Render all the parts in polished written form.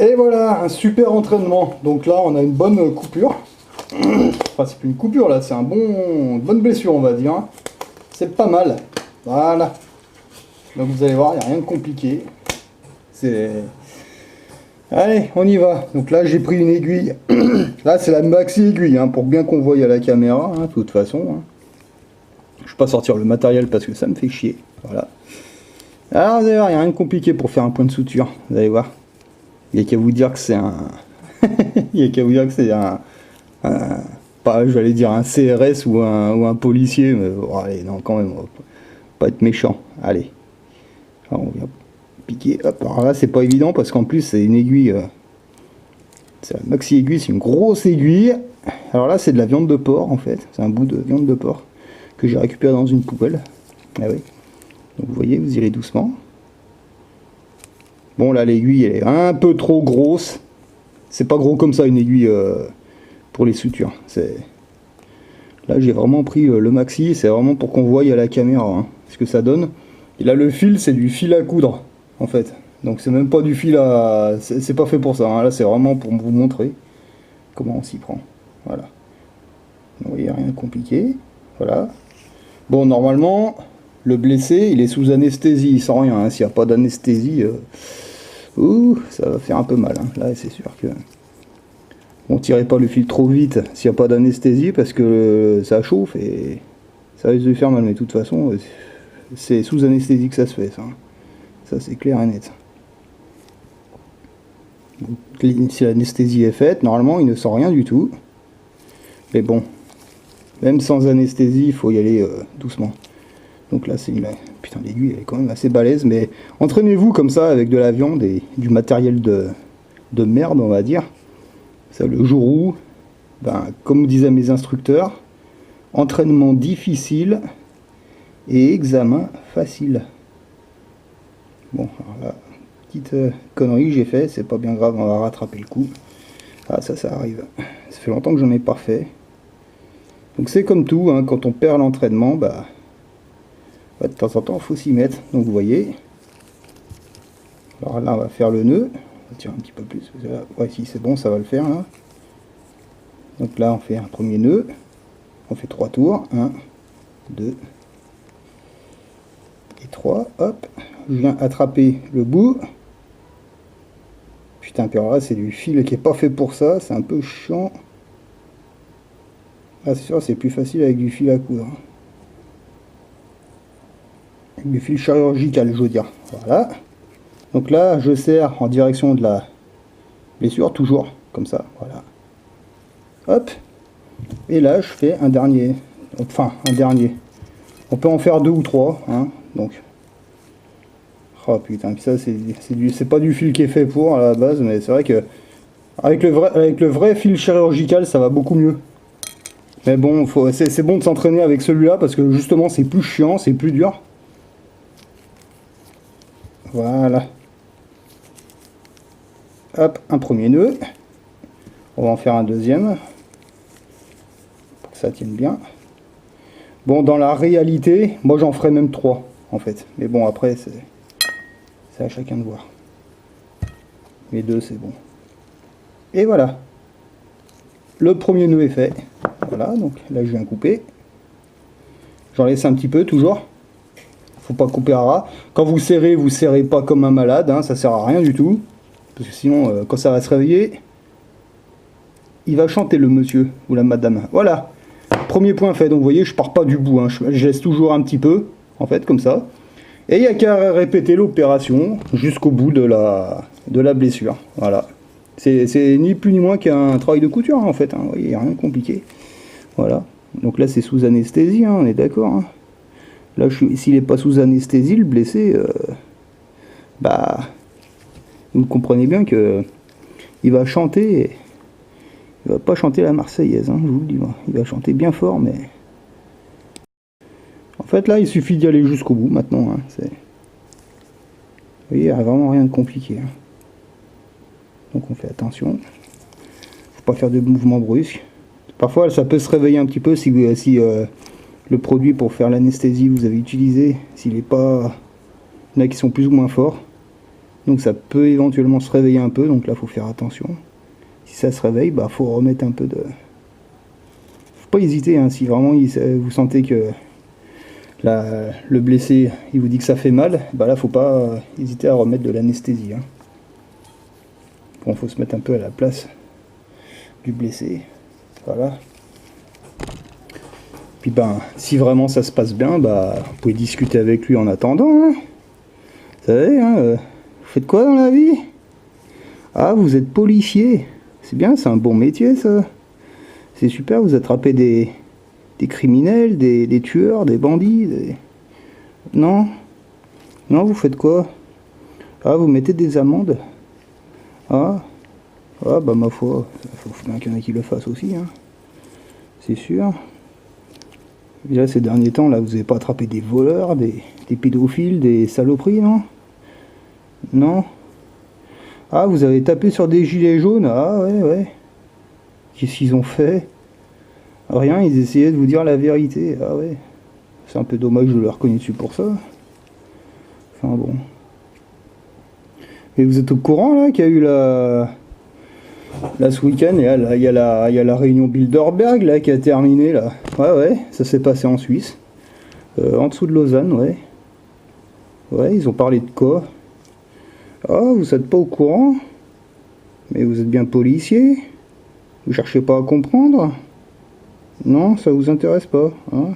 Et voilà, un super entraînement. Donc là, on a une bonne coupure. Enfin, c'est plus une coupure là, c'est une bonne blessure, on va dire. C'est pas mal. Voilà. Donc vous allez voir, il n'y a rien de compliqué. C'est... Allez, on y va. Donc là, j'ai pris une aiguille. Là, c'est la maxi aiguille, hein, pour bien qu'on voie à la caméra, hein, de toute façon. Hein. Je ne vais pas sortir le matériel parce que ça me fait chier. Voilà. Alors, vous allez voir, il n'y a rien de compliqué pour faire un point de suture. Vous allez voir. Il n'y a qu'à vous dire que c'est un... Il n'y a qu'à vous dire que c'est pas, j'allais dire un CRS ou un policier, mais bon, allez, non, quand même, on va pas être méchant. Allez. Alors, on vient piquer. Hop, alors là, c'est pas évident parce qu'en plus, c'est une aiguille. C'est la maxi aiguille, c'est une grosse aiguille. Alors là, c'est de la viande de porc en fait. C'est un bout de viande de porc que j'ai récupéré dans une poubelle. Ah oui. Donc vous voyez, vous irez doucement. Bon, là, l'aiguille, elle est un peu trop grosse. C'est pas gros comme ça, une aiguille pour les sutures. Là, j'ai vraiment pris le maxi. C'est vraiment pour qu'on voie à la caméra hein, ce que ça donne. Et là, le fil, c'est du fil à coudre, en fait. Donc, c'est même pas du fil à... C'est pas fait pour ça. Hein. Là, c'est vraiment pour vous montrer comment on s'y prend. Voilà. Donc, vous voyez, rien de compliqué. Voilà. Bon, normalement, le blessé, il est sous anesthésie. Il sent rien. Hein. S'il n'y a pas d'anesthésie... ça va faire un peu mal. Hein. Là, c'est sûr que... On tirez pas le fil trop vite s'il n'y a pas d'anesthésie parce que ça chauffe et ça risque de faire mal. Mais de toute façon, c'est sous anesthésie que ça se fait. Ça c'est clair et net. Donc, si l'anesthésie est faite, normalement, il ne sent rien du tout. Mais bon, même sans anesthésie, il faut y aller doucement. Donc là, c'est une... Putain, l'aiguille, elle est quand même assez balèze. Mais entraînez-vous comme ça avec de la viande et du matériel de merde, on va dire. Ça, le jour où, ben, comme disaient mes instructeurs, entraînement difficile et examen facile. Bon, alors là, petite connerie que j'ai fait, c'est pas bien grave, on va rattraper le coup. Ah, ça arrive. Ça fait longtemps que j'en ai pas fait. Donc c'est comme tout, hein, quand on perd l'entraînement, bah, de temps en temps, il faut s'y mettre. Donc vous voyez. Alors là, on va faire le nœud. On tire un petit peu plus. Ouais, si c'est bon, ça va le faire là. Donc là, on fait un premier nœud. On fait 3 tours. 1, 2 et 3. Hop. Je viens attraper le bout. Putain, puis alors là, c'est du fil qui est pas fait pour ça. C'est un peu chiant. Ah, c'est sûr, c'est plus facile avec du fil à coudre. Avec du fil chirurgical, je veux dire. Voilà. Donc là, je serre en direction de la blessure, toujours comme ça, voilà. Hop. Et là, je fais un dernier. Enfin, un dernier. On peut en faire 2 ou 3, hein. Donc. Oh putain, ça, c'est pas du fil qui est fait pour à la base, mais c'est vrai que avec le vrai fil chirurgical, ça va beaucoup mieux. Mais bon, c'est bon de s'entraîner avec celui-là parce que justement, c'est plus chiant, c'est plus dur. Voilà. Hop, un premier nœud. On va en faire un deuxième. Pour que ça tienne bien. Bon, dans la réalité, moi j'en ferai même 3 en fait. Mais bon, après, c'est à chacun de voir. Les 2, c'est bon. Et voilà. Le premier nœud est fait. Voilà, donc là je viens couper. J'en laisse un petit peu toujours. Faut pas couper à ras. Quand vous serrez pas comme un malade. Hein, ça sert à rien du tout. Parce que sinon, quand ça va se réveiller, il va chanter le monsieur ou la madame. Voilà. Premier point fait. Donc vous voyez, je pars pas du bout. Hein. Je laisse toujours un petit peu, en fait, comme ça. Et il n'y a qu'à répéter l'opération jusqu'au bout de la blessure. Voilà. C'est ni plus ni moins qu'un travail de couture, en fait. Hein. Vous voyez, il n'y a rien de compliqué. Voilà. Donc là, c'est sous anesthésie, hein, on est d'accord. Hein. Là, s'il n'est pas sous anesthésie, le blessé, bah... Vous comprenez bien que il va chanter, il va pas chanter la Marseillaise, hein, je vous le dis moi. Il va chanter bien fort, mais en fait là il suffit d'y aller jusqu'au bout maintenant. Hein, vous voyez, il n'y a vraiment rien de compliqué. Hein. Donc on fait attention, faut pas faire de mouvements brusques. Parfois ça peut se réveiller un petit peu si le produit pour faire l'anesthésie vous avez utilisé, s'il n'est pas, il y en a qui sont plus ou moins forts. Donc ça peut éventuellement se réveiller un peu, donc là faut faire attention. Si ça se réveille, bah faut remettre un peu de... Faut pas hésiter, hein, si vraiment vous sentez que le blessé il vous dit que ça fait mal, bah là faut pas hésiter à remettre de l'anesthésie. Hein. Bon, faut se mettre un peu à la place du blessé. Voilà. Puis ben, si vraiment ça se passe bien, bah vous pouvez discuter avec lui en attendant. Hein. Vous savez, hein, vous faites quoi dans la vie? Ah, vous êtes policier. C'est bien, c'est un bon métier ça. C'est super, vous attrapez des criminels, des tueurs, des bandits. Non? Non, vous faites quoi? Ah, vous mettez des amendes? Ah, ah bah ma foi, faut bien qu'il y en ait qui le fassent aussi, hein. C'est sûr. Déjà ces derniers temps, là, vous n'avez pas attrapé des voleurs, des pédophiles, des saloperies, non? Non? Ah, vous avez tapé sur des gilets jaunes? Ah ouais, ouais. Qu'est-ce qu'ils ont fait? Rien, ils essayaient de vous dire la vérité. Ah ouais. C'est un peu dommage de leur cogner dessus pour ça. Enfin bon. Et vous êtes au courant là qu'il y a eu là ce week-end, il y a la réunion Bilderberg là qui a terminé là. Ouais ouais, ça s'est passé en Suisse. En dessous de Lausanne, ouais. Ouais, ils ont parlé de quoi? Ah, vous êtes pas au courant? Mais vous êtes bien policier? Vous cherchez pas à comprendre? Non, ça vous intéresse pas, hein?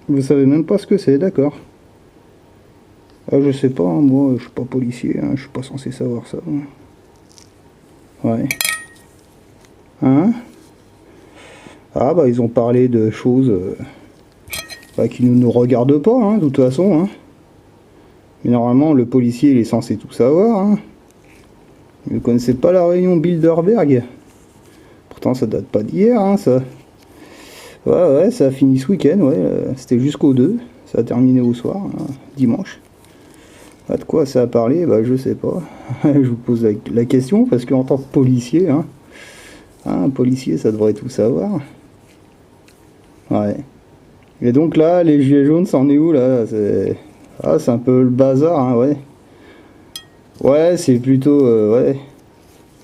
Vous savez même pas ce que c'est, d'accord? Ah, je sais pas, hein, moi, je suis pas policier, hein, je suis pas censé savoir ça. Hein. Ouais. Hein? Ah, bah, ils ont parlé de choses bah, qui ne nous regardent pas, hein, de toute façon, hein. Mais normalement, le policier, il est censé tout savoir, hein. Vous ne connaissez pas la réunion Bilderberg? Pourtant, ça date pas d'hier, hein, ça. Ouais, ouais, ça a fini ce week-end, ouais. C'était jusqu'au 2. Ça a terminé au soir, hein, dimanche. Ah, de quoi ça a parlé? Bah, je sais pas. Je vous pose la question, parce qu'en tant que policier, hein, un policier, ça devrait tout savoir. Ouais. Et donc là, les gilets jaunes, c'en est où, là? C'est un peu le bazar, hein, ouais. Ouais, c'est plutôt... ouais.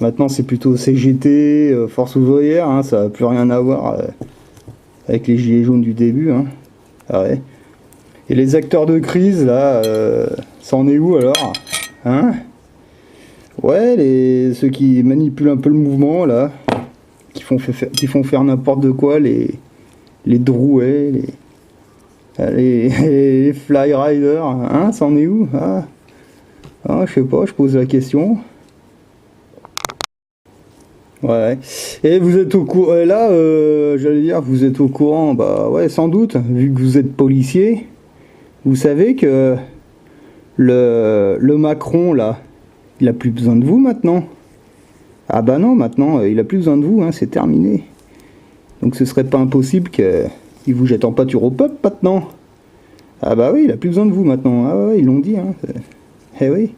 Maintenant, c'est plutôt CGT, Force ouvrière, hein, ça n'a plus rien à voir avec les gilets jaunes du début. Hein. Ah ouais. Et les acteurs de crise, là, c'en est où alors? Hein? Ouais, ceux qui manipulent un peu le mouvement, là, qui font faire n'importe quoi, les Drouet, les Fly Riders, hein, c'en est où? Ah, je sais pas, je pose la question. Ouais. Et vous êtes au courant, là, j'allais dire, vous êtes au courant, bah ouais, sans doute, vu que vous êtes policier, vous savez que le Macron, là, il a plus besoin de vous maintenant. Ah bah non, maintenant, il a plus besoin de vous, hein, c'est terminé. Donc ce serait pas impossible qu'il vous jette en pâture au peuple maintenant. Ah bah oui, il a plus besoin de vous maintenant. Ah ouais, ils l'ont dit, hein. Eh oui.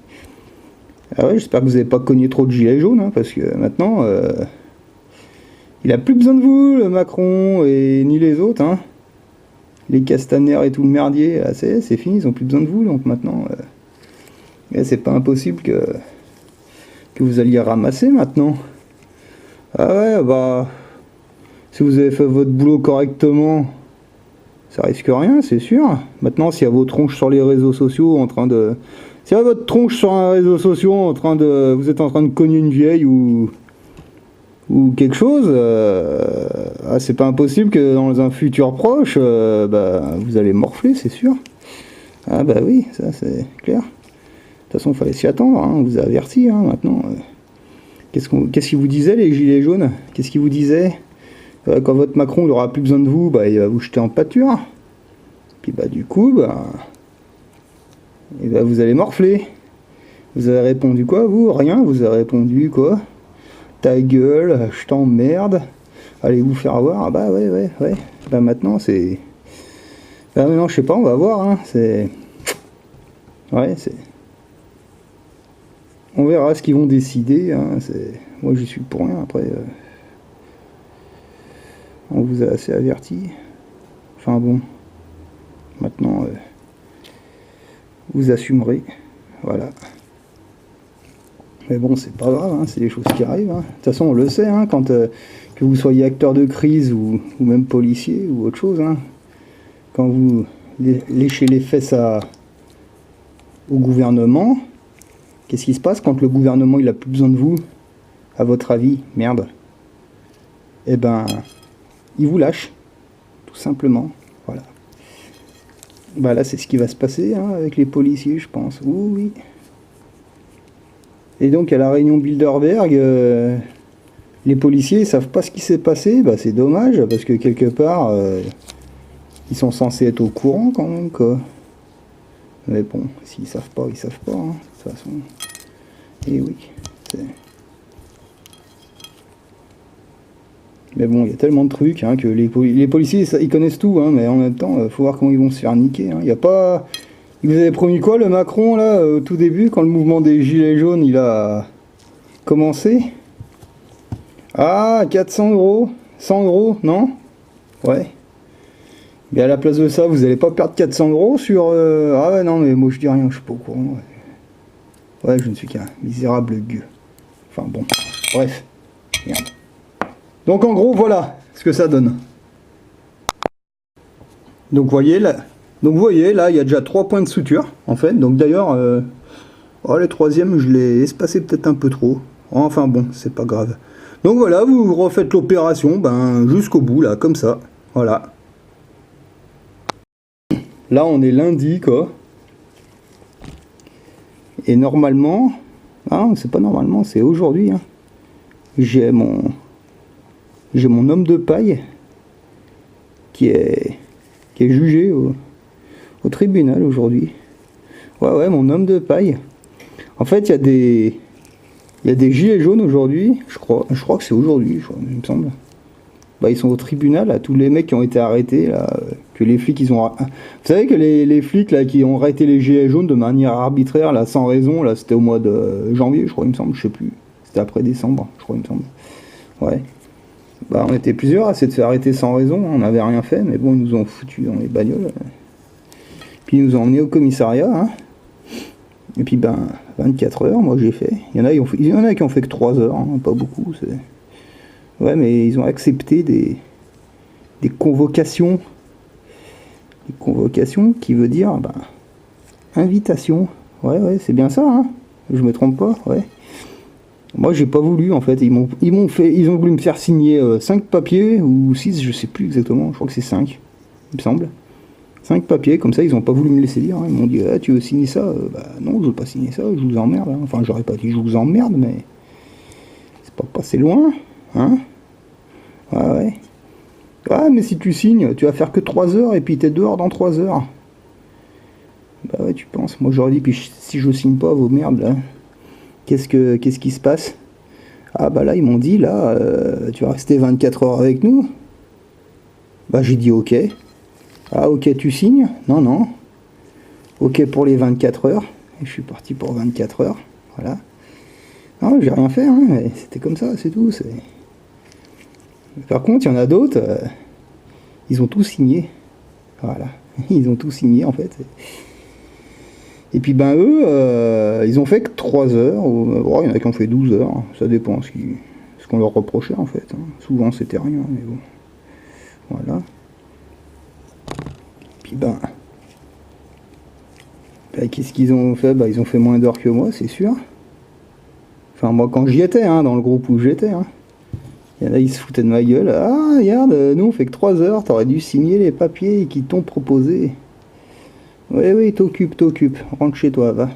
Ah ouais, j'espère que vous n'avez pas cogné trop de gilets jaunes, hein, parce que maintenant, il a plus besoin de vous, le Macron, et ni les autres, hein. Les Castaner et tout le merdier, c'est fini, ils ont plus besoin de vous, donc maintenant, c'est pas impossible que vous alliez ramasser maintenant. Ah ouais, bah, si vous avez fait votre boulot correctement, ça risque rien, c'est sûr. Maintenant, s'il y a vos tronches sur les réseaux sociaux en train de... Si votre tronche sur un réseau social vous êtes en train de cogner une vieille ou quelque chose, c'est pas impossible que dans un futur proche, bah, vous allez morfler, c'est sûr. Ah bah oui, ça c'est clair. De toute façon, il fallait s'y attendre, hein, on vous a averti, hein, maintenant. Qu'est-ce qu'ils vous disaient, les gilets jaunes? Qu'est-ce qu'ils vous disaient? Quand votre Macron n'aura plus besoin de vous, bah, il va vous jeter en pâture. Puis bah du coup, bah... Et bah vous allez morfler. Vous avez répondu quoi, vous? Rien, vous avez répondu quoi? Ta gueule, je t'emmerde. Allez vous faire voir. Ah bah ouais. Bah maintenant c'est... Bah maintenant je sais pas, on va voir, hein. C'est... Ouais, c'est... On verra ce qu'ils vont décider, hein. Moi j'y suis pour rien, après... On vous a assez averti. Enfin bon. Maintenant... vous assumerez. Voilà. Mais bon, c'est pas grave, hein, c'est des choses qui arrivent. Hein. De toute façon, on le sait, hein, quand que vous soyez acteur de crise ou même policier ou autre chose, hein, quand vous léchez les fesses au gouvernement, qu'est-ce qui se passe quand le gouvernement il a plus besoin de vous, à votre avis? Merde. Eh ben, il vous lâche, tout simplement. Voilà. Bah là, c'est ce qui va se passer hein, avec les policiers, je pense. Oui. Et donc, à la réunion Bilderberg, les policiers ne savent pas ce qui s'est passé. Bah, c'est dommage, parce que quelque part, ils sont censés être au courant quand même, quoi. Mais bon, s'ils savent pas, ils savent pas, hein, de toute façon. Et oui, mais bon, il y a tellement de trucs hein, que les policiers, ils connaissent tout, hein, mais en même temps, faut voir comment ils vont se faire niquer. Hein. Il y a pas... Il vous avait promis quoi, le Macron, là, au tout début, quand le mouvement des Gilets jaunes, il a commencé? Ah, 400 €, 100 €, non? Ouais. Mais à la place de ça, vous allez pas perdre 400 € sur... Ah ouais, non, mais moi je dis rien, je suis pas au courant. Ouais, je ne suis qu'un misérable gueux. Enfin bon, bref. Merde. Donc en gros, voilà ce que ça donne. Donc vous voyez là, il y a déjà 3 points de suture, en fait. Donc d'ailleurs, oh, le troisième, je l'ai espacé peut-être un peu trop. Enfin bon, c'est pas grave. Donc voilà, vous refaites l'opération, ben jusqu'au bout, là, comme ça. Voilà. Là, on est lundi, quoi. Et normalement, ah, c'est pas normalement, c'est aujourd'hui. Hein. J'ai mon homme de paille qui est jugé au tribunal aujourd'hui. Ouais, mon homme de paille. En fait, il y a des gilets jaunes aujourd'hui, je crois que c'est aujourd'hui, il me semble. Bah, ils sont au tribunal, là, tous les mecs qui ont été arrêtés, là, que les flics, ils ont... Vous savez que les flics, là, qui ont arrêté les gilets jaunes de manière arbitraire, là, sans raison, là, c'était au mois de janvier, je crois, il me semble, je sais plus. C'était après décembre, je crois, il me semble. Ouais. Bah, on était plusieurs à s'être fait arrêter sans raison, on n'avait rien fait, mais bon, ils nous ont foutu dans les bagnoles. Puis ils nous ont emmenés au commissariat, hein. Et puis, ben, 24 heures, moi, j'ai fait. Il y en a qui ont fait que 3 heures, hein, pas beaucoup, c'est... Ouais, mais ils ont accepté des convocations. Des convocations qui veut dire, ben, invitation. Ouais, c'est bien ça, hein. Je me trompe pas, ouais. Moi, j'ai pas voulu, en fait. Ils ont voulu me faire signer 5 papiers, ou 6, je sais plus exactement. Je crois que c'est 5, il me semble. 5 papiers, comme ça, ils ont pas voulu me laisser lire. Hein. Ils m'ont dit, ah, tu veux signer ça? Bah non, je veux pas signer ça, je vous emmerde. Hein. Enfin, j'aurais pas dit je vous emmerde, mais c'est pas passé loin, hein. Ouais. Ah, mais si tu signes, tu vas faire que 3 heures et puis t'es dehors dans 3 heures. Bah ouais, tu penses. Moi, j'aurais dit, puis si je signe pas, vos merdes, là, qu'est-ce qui se passe? Ah, bah là, ils m'ont dit, là, tu vas rester 24 heures avec nous. Bah, j'ai dit, ok. Ah, ok, tu signes? Non. Ok pour les 24 heures. Et je suis parti pour 24 heures. Voilà. Non, j'ai rien fait, hein. C'était comme ça, c'est tout. Par contre, il y en a d'autres, ils ont tout signé. Voilà. Ils ont tout signé, en fait. Et puis, ben, eux, ils ont fait que 3 heures. Il y en a qui ont fait 12 heures. Ça dépend ce qu'on leur reprochait, en fait. Hein. Souvent, c'était rien, mais bon. Voilà. Puis, ben, qu'est-ce qu'ils ont fait? Bah, ils ont fait moins d'heures que moi, c'est sûr. Enfin, moi, quand j'y étais, hein, dans le groupe où j'étais, hein. Il y en a, ils se foutaient de ma gueule. Ah, regarde, nous, on fait que 3 heures, t'aurais dû signer les papiers qui t'ont proposé. Oui, t'occupes. Rentre chez toi, va.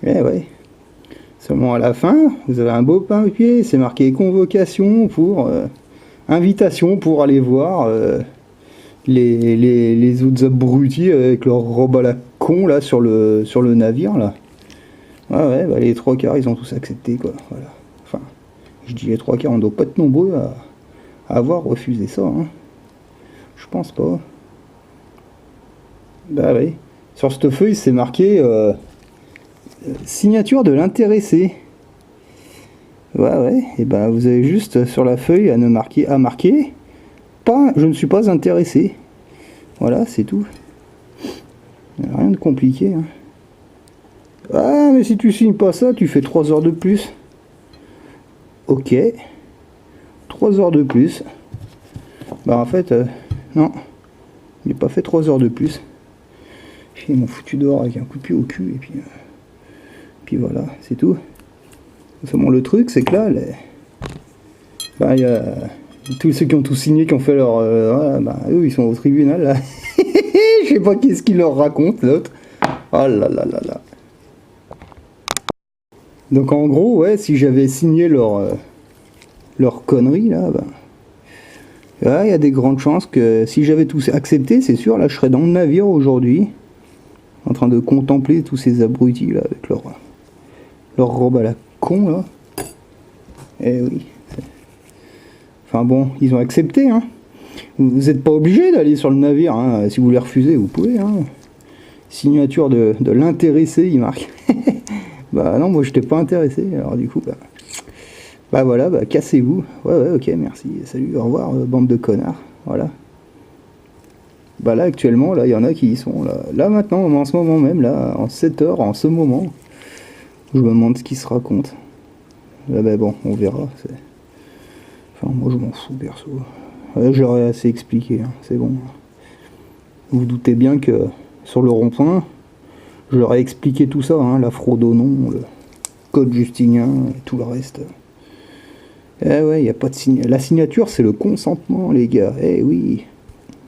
Ouais. Seulement à la fin, vous avez un beau papier, c'est marqué convocation pour... invitation pour aller voir les autres abrutis avec leur robe à la con, là, sur le navire, là. Ouais, bah, les 3 quarts, ils ont tous accepté, quoi, voilà. Enfin... Je dis les 3 quarts, on doit pas être nombreux à avoir refusé ça. Hein. Je pense pas. Bah oui. Sur cette feuille, c'est marqué signature de l'intéressé. Ouais. Et ben vous avez juste sur la feuille à marquer pas, je ne suis pas intéressé. Voilà, c'est tout. Rien de compliqué. Hein. Ah, mais si tu signes pas ça, tu fais 3 heures de plus. Ok. 3 heures de plus. Bah en fait, non. Il n'est pas fait 3 heures de plus. Ils m'ont foutu dehors avec un coup de pied au cul et puis voilà, c'est tout. Seulement le truc, c'est que là, bah, y a tous ceux qui ont tout signé, qui ont fait leur... voilà, bah, eux, ils sont au tribunal, là. Je sais pas qu'est-ce qu'il leur raconte, l'autre. Oh là là là là. Donc en gros, ouais, si j'avais signé leur connerie, là, bah... il y a des grandes chances que si j'avais tout accepté, c'est sûr, là, je serais dans le navire aujourd'hui, en train de contempler tous ces abrutis, là, avec leur robe à la con, là. Eh oui. Enfin bon, ils ont accepté, hein. Vous n'êtes pas obligé d'aller sur le navire, hein. Si vous voulez refuser, vous pouvez, hein. Signature de l'intéressé, il marque. Bah non, moi je t'ai pas intéressé, alors du coup, bah voilà, bah cassez-vous. Ouais, ok, merci, salut, au revoir, bande de connards, voilà. Bah là, actuellement, là, il y en a qui y sont, là maintenant, en ce moment même, là, en 7 heures, en ce moment, je me demande ce qu'ils se racontent. Là, bah bon, on verra, Enfin, moi je m'en fous, perso. Ouais, je leur ai assez expliqué, hein, c'est bon. Vous vous doutez bien que sur le rond-point, je leur ai expliqué tout ça, hein, la fraude au nom, le code justinien et tout le reste. Eh ouais, il n'y a pas de signature. La signature, c'est le consentement, les gars. Eh oui,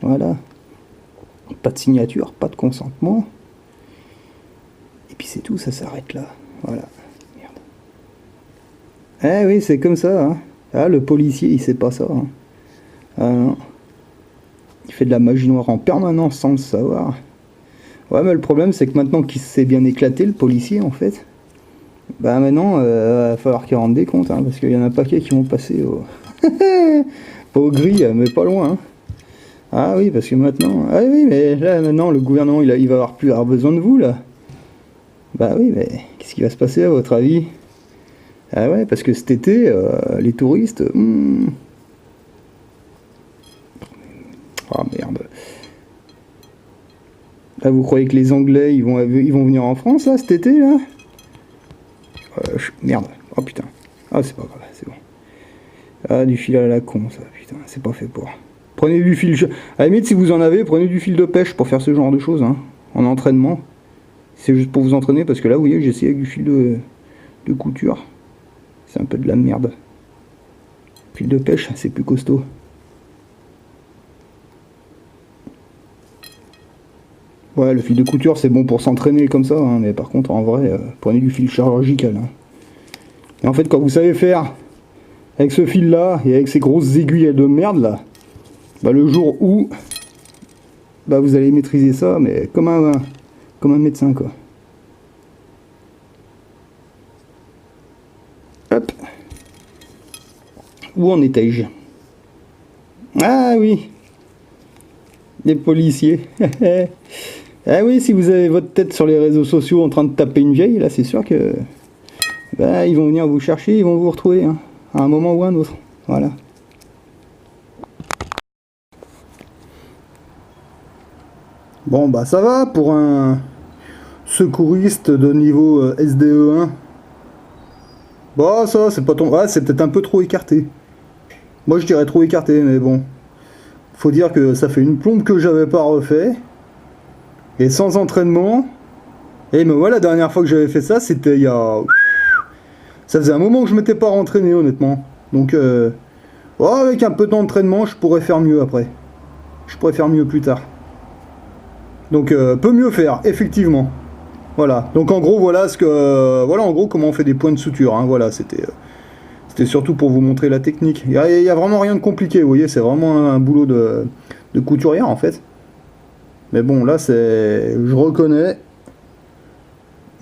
voilà. Pas de signature, pas de consentement. Et puis c'est tout, ça s'arrête là. Voilà. Merde. Eh oui, c'est comme ça, hein. Ah, le policier, il sait pas ça, hein. Ah non. Il fait de la magie noire en permanence sans le savoir. Ouais, mais le problème, c'est que maintenant qu'il s'est bien éclaté, le policier, en fait, bah maintenant, va falloir qu'il rende des comptes, hein, parce qu'il y en a un paquet qui vont passer au gris, mais pas loin. Hein. Ah oui, parce que maintenant... Ah oui, mais là, maintenant, le gouvernement, il va avoir plus avoir besoin de vous, là. Bah oui, mais qu'est-ce qui va se passer, à votre avis? Ah ouais, parce que cet été, les touristes... Ah merde. Là, vous croyez que les Anglais, ils vont venir en France, là, cet été, là? Merde. Oh putain. Ah, c'est pas grave, c'est bon. Ah, du fil à la con, ça, putain, c'est pas fait pour. Prenez du fil... À la limite, si vous en avez, prenez du fil de pêche pour faire ce genre de choses, hein, en entraînement. C'est juste pour vous entraîner, parce que là, vous voyez, j'ai essayé avec du fil de couture. C'est un peu de la merde. Fil de pêche, c'est plus costaud. Ouais, le fil de couture, c'est bon pour s'entraîner comme ça, hein, mais par contre, en vrai, prenez du fil chirurgical. Hein. Et en fait, quand vous savez faire avec ce fil-là, et avec ces grosses aiguilles de merde, là, bah, le jour où bah, vous allez maîtriser ça, mais comme un médecin, quoi. Hop. Où en étais-je? Ah oui, les policiers. Ah oui, si vous avez votre tête sur les réseaux sociaux en train de taper une vieille, là c'est sûr que bah, ils vont venir vous chercher, ils vont vous retrouver, hein, à un moment ou à un autre. Voilà. Bon bah ça va pour un secouriste de niveau SDE1. Bah ça c'est pas ton... Ah, c'est peut-être un peu trop écarté. Moi je dirais trop écarté, mais bon. Faut dire que ça fait une plombe que j'avais pas refait. Et sans entraînement. Et mais voilà, la dernière fois que j'avais fait ça, c'était il y a... Ça faisait un moment que je m'étais pas rentraîné, honnêtement. Donc, oh, avec un peu d'entraînement, je pourrais faire mieux après. Je pourrais faire mieux plus tard. Donc, peut mieux faire, effectivement. Voilà. Donc, en gros, voilà ce que... voilà, en gros, comment on fait des points de suture. Hein. Voilà, c'était surtout pour vous montrer la technique. Il y a vraiment rien de compliqué, vous voyez. C'est vraiment un boulot de couturière, en fait. Mais bon, là, c'est... Je reconnais...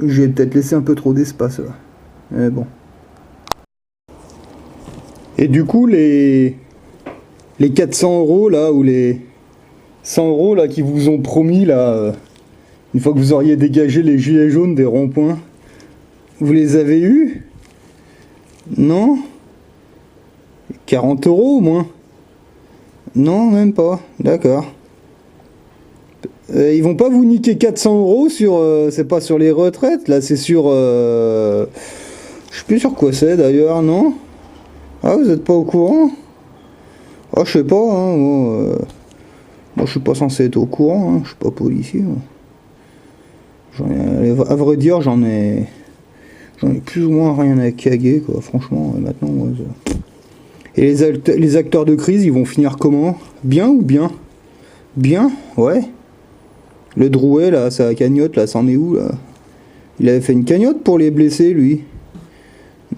J'ai peut-être laissé un peu trop d'espace, là. Mais bon. Et du coup, les 400 € là, ou les 100 € là, qui vous ont promis, là, une fois que vous auriez dégagé les gilets jaunes des ronds-points, vous les avez eus? Non? 40 € au moins? Non, même pas. D'accord. Ils vont pas vous niquer 400 euros sur... c'est pas sur les retraites, là c'est sur... je sais plus sur quoi c'est d'ailleurs, non? Ah, vous êtes pas au courant? Ah, je sais pas, hein, moi je suis pas censé être au courant, hein, je suis pas policier. Moi. À vrai dire, j'en ai plus ou moins rien à caguer, quoi, franchement, maintenant... Ouais, et les acteurs de crise, ils vont finir comment? Bien ou bien? Bien? Ouais. Le Drouet, là, sa cagnotte, là, c'en est où, là? Il avait fait une cagnotte pour les blessés, lui?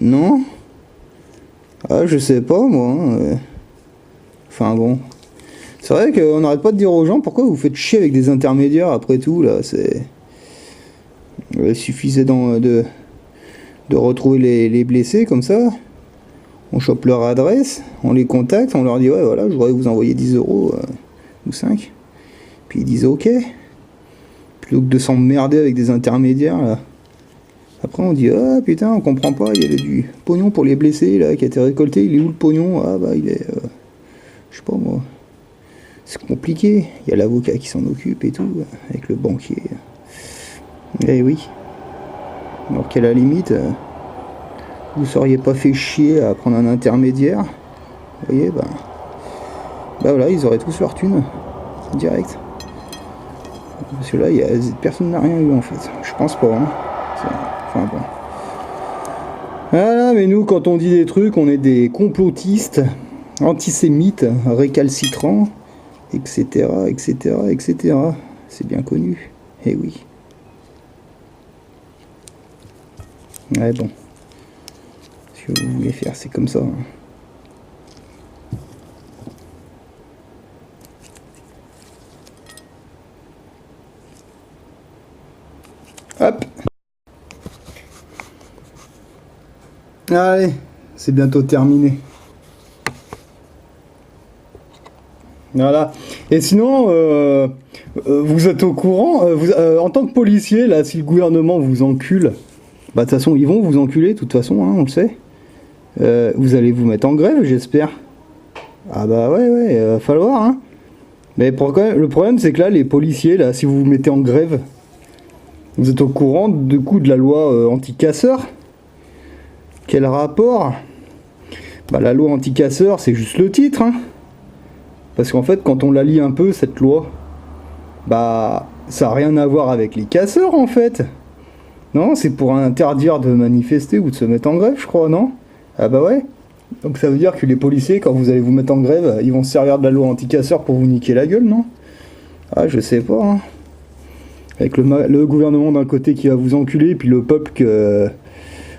Non? Ah, je sais pas, moi. Hein. Enfin, bon. C'est vrai qu'on n'arrête pas de dire aux gens, pourquoi vous faites chier avec des intermédiaires, après tout, là, c'est... Il suffisait de retrouver les blessés, comme ça. On chope leur adresse, on les contacte, on leur dit, ouais, voilà, je voudrais vous envoyer 10 euros, ou 5. Puis ils disent, ok. Plutôt que de s'emmerder avec des intermédiaires, là. Après on dit, ah putain, on comprend pas, il y avait du pognon pour les blessés, là, qui a été récolté, il est où le pognon? Ah bah il est... je sais pas moi. C'est compliqué, il y a l'avocat qui s'en occupe et tout, avec le banquier. Eh oui. Alors qu'à la limite, vous seriez pas fait chier à prendre un intermédiaire. Vous voyez, bah voilà, ils auraient tous leur thune. Direct. Parce que là, personne n'a rien eu en fait. Je pense pas. Hein. Enfin bon. Voilà, mais nous, quand on dit des trucs, on est des complotistes, antisémites, récalcitrants, etc., etc., etc. C'est bien connu. Eh oui. Ouais, bon. Ce que vous voulez faire, c'est comme ça. Hein. Hop. Allez, c'est bientôt terminé. Voilà. Et sinon, vous êtes au courant, en tant que policier, là, si le gouvernement vous encule, bah de toute façon, ils vont vous enculer, de toute façon, hein, on le sait. Vous allez vous mettre en grève, j'espère. Ah bah ouais, va falloir, hein. Mais le problème, c'est que là, les policiers, là, si vous vous mettez en grève, vous êtes au courant du coup de la loi anti-casseurs. Quel rapport? Bah la loi anti-casseurs, c'est juste le titre, hein. Parce qu'en fait, quand on la lit un peu, cette loi, bah ça n'a rien à voir avec les casseurs, en fait. Non, c'est pour interdire de manifester ou de se mettre en grève, je crois, non? Ah bah ouais. Donc ça veut dire que les policiers, quand vous allez vous mettre en grève, ils vont se servir de la loi anti-casseurs pour vous niquer la gueule, non? Ah, je sais pas, hein. Avec le gouvernement d'un côté qui va vous enculer, puis le peuple que...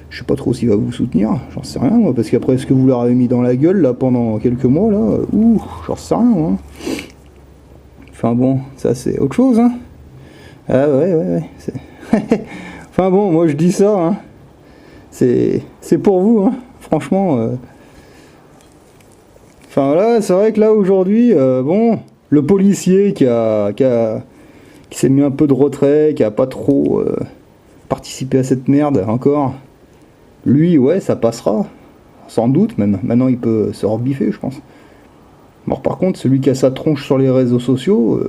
je sais pas trop s'il va vous soutenir, j'en sais rien, moi, parce qu'après ce que vous leur avez mis dans la gueule, là, pendant quelques mois, là, j'en sais rien, moi. Enfin bon, ça c'est autre chose, hein. Ah ouais. Enfin bon, moi je dis ça, hein. C'est pour vous, hein. Franchement... Enfin là, c'est vrai que là, aujourd'hui, bon, le policier qui s'est mis un peu de retrait, qui a pas trop participé à cette merde encore, lui, ouais, ça passera, sans doute même. Maintenant, il peut se rebiffer, je pense. Alors, par contre, celui qui a sa tronche sur les réseaux sociaux,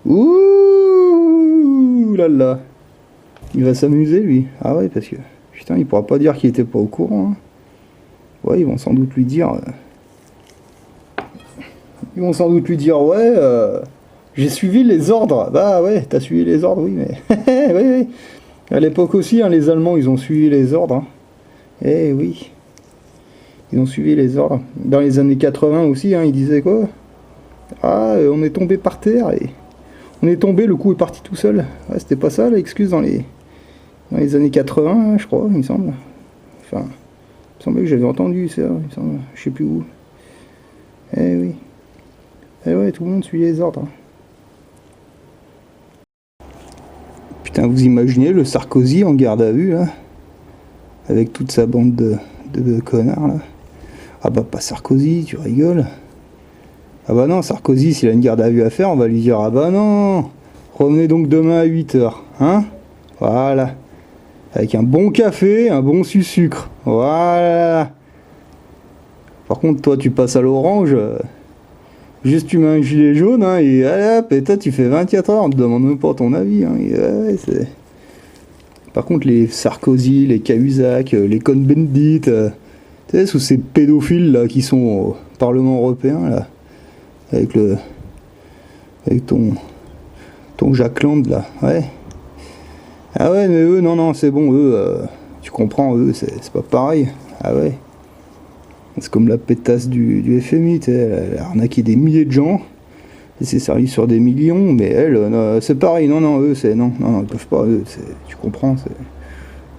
ouh là là, il va s'amuser, lui. Ah ouais, parce que, putain, il pourra pas dire qu'il était pas au courant. Hein. Ouais, ils vont sans doute lui dire... ouais, j'ai suivi les ordres. Bah ouais, t'as suivi les ordres, oui, mais... oui. À l'époque aussi, hein, les Allemands, ils ont suivi les ordres. Hein. Eh oui. Ils ont suivi les ordres. Dans les années 80 aussi, hein, ils disaient quoi? Ah, on est tombé par terre et... on est tombé, le coup est parti tout seul. Ouais, c'était pas ça, l'excuse dans les années 80, hein, je crois, il me semble. Enfin, il me semblait que j'avais entendu ça, il me semble. Je sais plus où. Eh oui. Eh ouais, tout le monde suit les ordres. Putain, vous imaginez le Sarkozy en garde à vue, là? Avec toute sa bande de connards, là. Ah bah, pas Sarkozy, tu rigoles. Ah bah non, Sarkozy, s'il a une garde à vue à faire, on va lui dire, ah bah non, revenez donc demain à 8h, hein? Voilà. Avec un bon café, un bon sucre. Voilà. Par contre, toi, tu passes à l'orange... Juste tu mets un gilet jaune, hein, et hop, et toi tu fais 24 heures, on te demande même pas ton avis. Hein, et, ouais, par contre, les Sarkozy, les Cahuzac, les Cohn-Bendit, tu sais, sous ces pédophiles là qui sont au Parlement européen, là, avec ton Jack Lang, là, ouais. Ah ouais, mais eux, non, c'est bon, eux, tu comprends, eux, c'est pas pareil. Ah ouais. C'est comme la pétasse du FMI, tu sais, elle a arnaqué des milliers de gens, elle s'est servie sur des millions, mais elle, c'est pareil, non, eux, non, ils peuvent pas, eux, tu comprends, c'est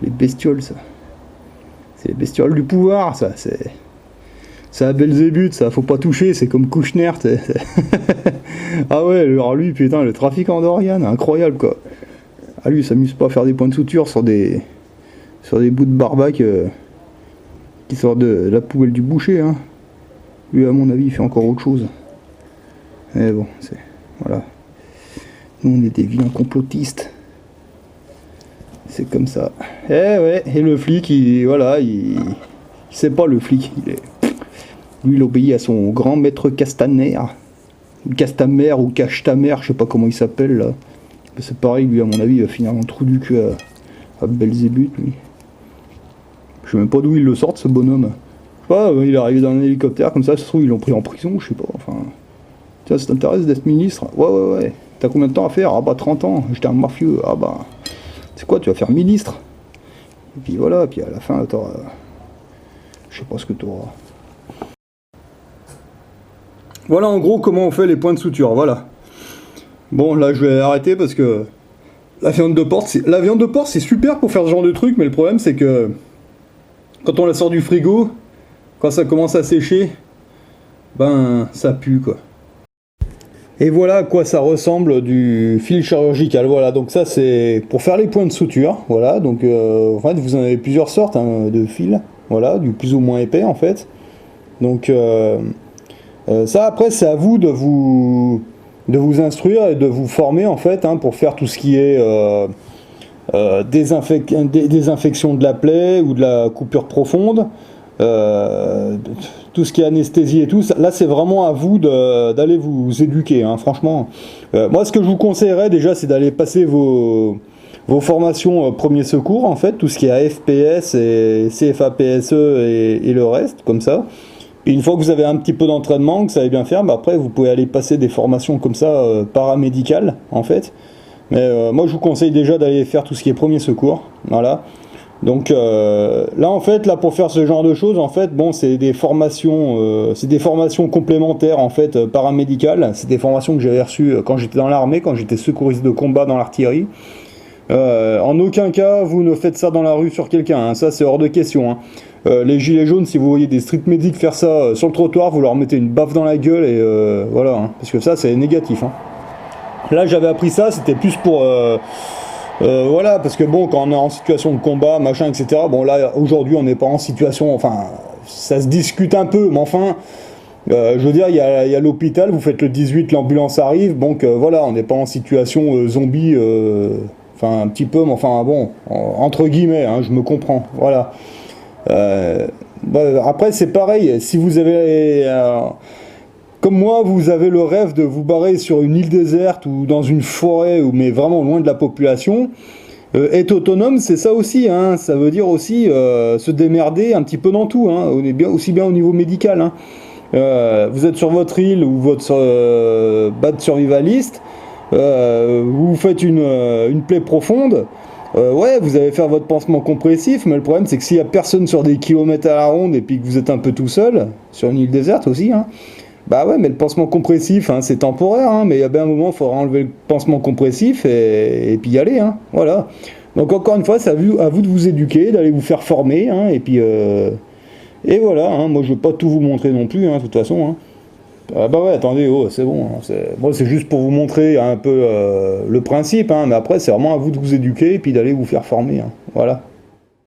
les bestioles, ça. C'est les bestioles du pouvoir, ça, c'est à Belzébuth, ça, faut pas toucher, c'est comme Kouchner, Ah ouais, alors lui, putain, le trafiquant d'organes, incroyable, quoi. Ah lui, il s'amuse pas à faire des points de suture sur des bouts de barbac qui sortent de la poubelle du boucher, hein. Lui, à mon avis, il fait encore autre chose. Mais bon, voilà. Nous, on est des vilains complotistes. C'est comme ça. Eh ouais, et le flic, il sait pas, le flic. Lui, il obéit à son grand maître Castaner. Castamer ou Cachetamer, je sais pas comment il s'appelle, là. C'est pareil, lui, à mon avis, il va finir dans le trou du cul à Belzébuth, lui. Je sais même pas d'où ils le sortent, ce bonhomme. Je sais pas, il est arrivé dans un hélicoptère, comme ça se trouve, ils l'ont pris en prison, je sais pas, enfin... Tiens, ça t'intéresse d'être ministre? Ouais. T'as combien de temps à faire? Ah bah 30 ans, j'étais un mafieux. Ah bah... C'est quoi, tu vas faire ministre? Et puis voilà, puis à la fin, t'auras... Je sais pas ce que t'auras. Voilà en gros comment on fait les points de suture, voilà. Bon, là je vais arrêter parce que... La viande de porc, c'est super pour faire ce genre de truc, mais le problème c'est que... Quand on la sort du frigo, quand ça commence à sécher, ben ça pue, quoi. Et voilà à quoi ça ressemble du fil chirurgical. Voilà, donc ça c'est pour faire les points de suture. Voilà, donc en fait vous en avez plusieurs sortes, hein, de fils. Voilà, du plus ou moins épais en fait. Donc ça après c'est à vous de vous instruire et de vous former en fait, hein, pour faire tout ce qui est désinfection de la plaie ou de la coupure profonde. Tout ce qui est anesthésie et tout, là c'est vraiment à vous d'aller vous éduquer, hein, franchement. Moi ce que je vous conseillerais déjà c'est d'aller passer vos formations premiers secours en fait, tout ce qui est AFPS et CFAPSE et le reste, comme ça. Et une fois que vous avez un petit peu d'entraînement, que ça va bien faire, bah après vous pouvez aller passer des formations comme ça paramédicales en fait. Mais moi je vous conseille déjà d'aller faire tout ce qui est premiers secours, voilà. Donc là en fait, là pour faire ce genre de choses, en fait, bon, c'est des formations complémentaires en fait, paramédicales. C'est des formations que j'avais reçues quand j'étais dans l'armée, quand j'étais secouriste de combat dans l'artillerie. En aucun cas vous ne faites ça dans la rue sur quelqu'un, hein, ça c'est hors de question, hein. Les gilets jaunes, si vous voyez des street medics faire ça sur le trottoir, vous leur mettez une baffe dans la gueule et voilà, hein, parce que ça c'est négatif, hein. Là j'avais appris ça, c'était plus pour... voilà, parce que bon, quand on est en situation de combat, machin, etc. Bon, là, aujourd'hui, on n'est pas en situation... Enfin, ça se discute un peu, mais enfin... je veux dire, il y a l'hôpital, vous faites le 18, l'ambulance arrive, donc voilà, on n'est pas en situation zombie... Enfin, un petit peu, mais enfin, bon, entre guillemets, hein, je me comprends, voilà. Après, c'est pareil, si vous avez... comme moi, vous avez le rêve de vous barrer sur une île déserte ou dans une forêt, mais vraiment loin de la population. Être autonome, c'est ça aussi, hein. Ça veut dire aussi se démerder un petit peu dans tout, hein. On est bien, aussi bien au niveau médical, hein. Vous êtes sur votre île ou votre bad survivaliste, vous faites une plaie profonde. Ouais, vous allez faire votre pansement compressif, mais le problème c'est que s'il n'y a personne sur des kilomètres à la ronde et puis que vous êtes un peu tout seul, sur une île déserte aussi, hein, bah ouais, mais le pansement compressif, hein, c'est temporaire, hein, mais il y a bien un moment, il faudra enlever le pansement compressif et puis y aller, hein, voilà. Donc encore une fois, c'est à vous de vous éduquer, d'aller vous faire former, hein, et puis et voilà, hein, moi je ne vais pas tout vous montrer non plus, hein, de toute façon, hein. Ah bah ouais, attendez, oh, c'est bon, hein, moi c'est juste pour vous montrer un peu le principe, hein, mais après c'est vraiment à vous de vous éduquer et puis d'aller vous faire former, hein, voilà.